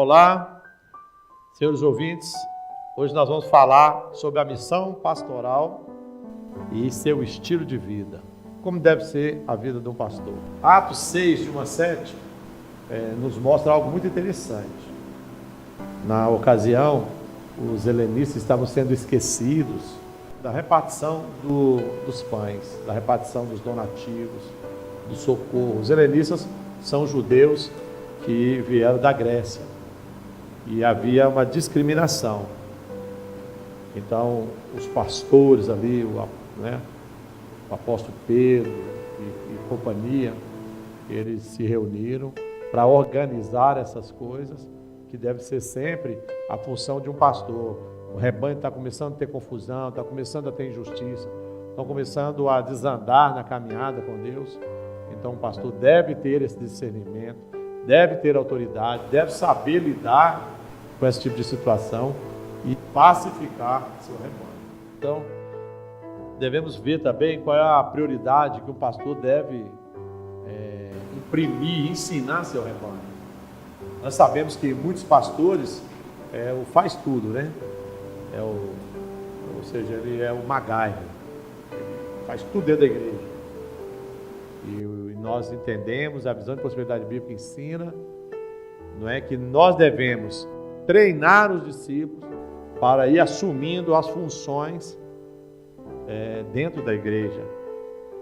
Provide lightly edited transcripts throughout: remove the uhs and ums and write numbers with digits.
Olá, senhores ouvintes. Hoje nós vamos falar sobre a missão pastoral e seu estilo de vida. Como deve ser a vida de um pastor. Atos 6, de 1 a 7, nos mostra algo muito interessante. Na ocasião, os helenistas estavam sendo esquecidos da repartição dos pães, da repartição dos donativos, do socorro. Os helenistas são judeus que vieram da Grécia e havia uma discriminação. Então, os pastores ali, o apóstolo Pedro e companhia, eles se reuniram para organizar essas coisas, que deve ser sempre a função de um pastor. O rebanho está começando a ter confusão, está começando a ter injustiça, estão começando a desandar na caminhada com Deus. Então, o pastor deve ter esse discernimento, deve ter autoridade, deve saber lidar com esse tipo de situação e pacificar seu rebanho. Então, devemos ver também qual é a prioridade que o pastor deve imprimir, ensinar seu rebanho. Nós sabemos que muitos pastores o faz tudo, né? Ou seja, ele é o MacGyver, ele faz tudo dentro da igreja. E nós entendemos, a visão de prosperidade bíblica ensina, não é, que nós devemos treinar os discípulos para ir assumindo as funções dentro da igreja,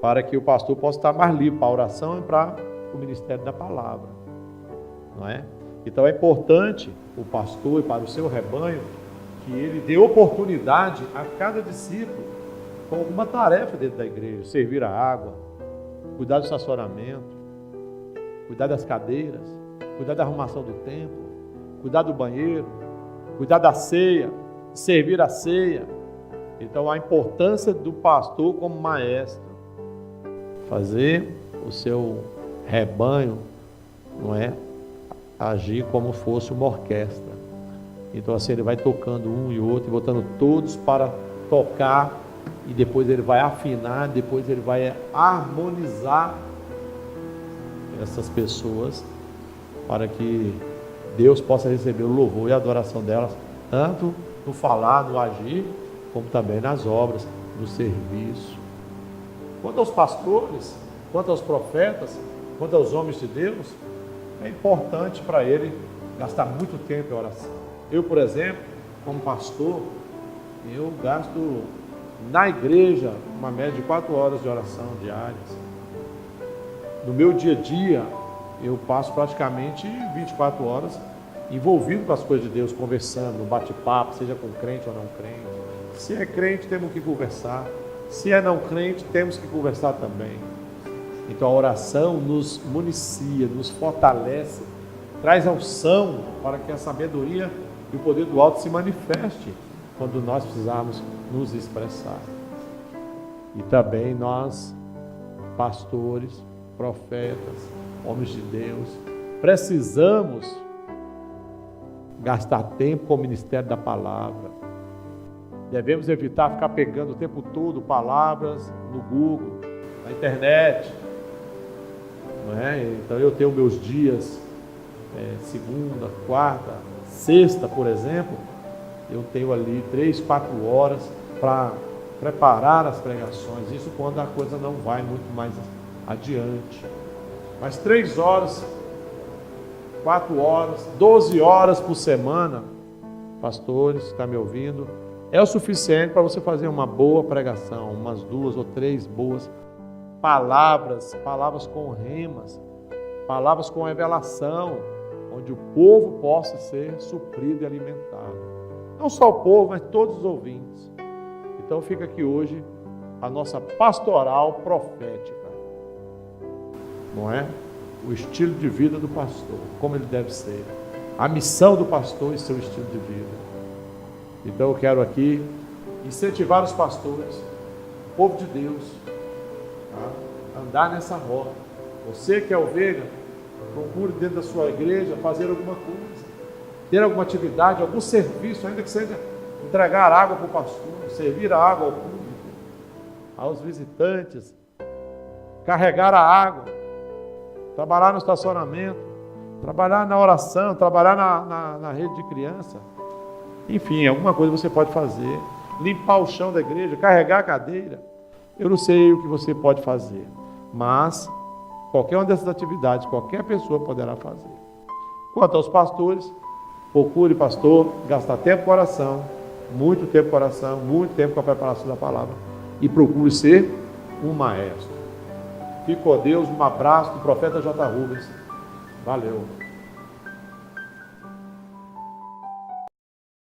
para que o pastor possa estar mais livre para a oração e para o ministério da palavra, não é? Então é importante o pastor e para o seu rebanho que ele dê oportunidade a cada discípulo com alguma tarefa dentro da igreja, servir a água, cuidar do estacionamento, cuidar das cadeiras, cuidar da arrumação do templo, cuidar do banheiro, cuidar da ceia, servir a ceia. Então a importância do pastor como maestro, fazer o seu rebanho, não é, agir como fosse uma orquestra. Então assim ele vai tocando um e outro, e botando todos para tocar, e depois ele vai afinar, depois ele vai harmonizar essas pessoas para que Deus possa receber o louvor e a adoração delas, tanto no falar, no agir, como também nas obras, no serviço. Quanto aos pastores, quanto aos profetas, quanto aos homens de Deus, é importante para ele gastar muito tempo em oração. Eu, por exemplo, como pastor, eu gasto na igreja uma média de 4 horas de oração diárias. No meu dia a dia, eu passo praticamente 24 horas envolvido com as coisas de Deus, conversando, no bate-papo, seja com crente ou não crente. Se é crente, temos que conversar. Se é não crente, temos que conversar também. Então a oração nos municia, nos fortalece, traz a unção para que a sabedoria e o poder do alto se manifeste quando nós precisarmos nos expressar. E também nós, pastores, profetas, homens de Deus, precisamos gastar tempo com o ministério da palavra. Devemos evitar ficar pegando o tempo todo palavras no Google, na internet, não é? Então eu tenho meus dias, segunda, quarta, sexta, por exemplo, eu tenho ali 3, 4 horas para preparar as pregações, isso quando a coisa não vai muito mais adiante. Mas 3 horas, 4 horas, 12 horas por semana, pastores que estão me ouvindo, é o suficiente para você fazer uma boa pregação, umas 2 ou 3 boas palavras com remas, palavras com revelação, onde o povo possa ser suprido e alimentado. Não só o povo, mas todos os ouvintes. Então fica aqui hoje a nossa pastoral profética, não é? O estilo de vida do pastor, como ele deve ser, a missão do pastor e seu estilo de vida. Então eu quero aqui incentivar os pastores, o povo de Deus, a andar nessa rota. Você que é ovelha, procure dentro da sua igreja fazer alguma coisa, ter alguma atividade, algum serviço, ainda que seja entregar água para o pastor, servir a água ao público, aos visitantes, carregar a água, trabalhar no estacionamento, trabalhar na oração, trabalhar na rede de criança. Enfim, alguma coisa você pode fazer. Limpar o chão da igreja, carregar a cadeira. Eu não sei o que você pode fazer, mas qualquer uma dessas atividades, qualquer pessoa poderá fazer. Quanto aos pastores, procure, pastor, gastar tempo com oração, muito tempo com oração, muito tempo com a preparação da palavra, e procure ser um maestro. Fique com Deus, um abraço do profeta J. Rubens. Valeu.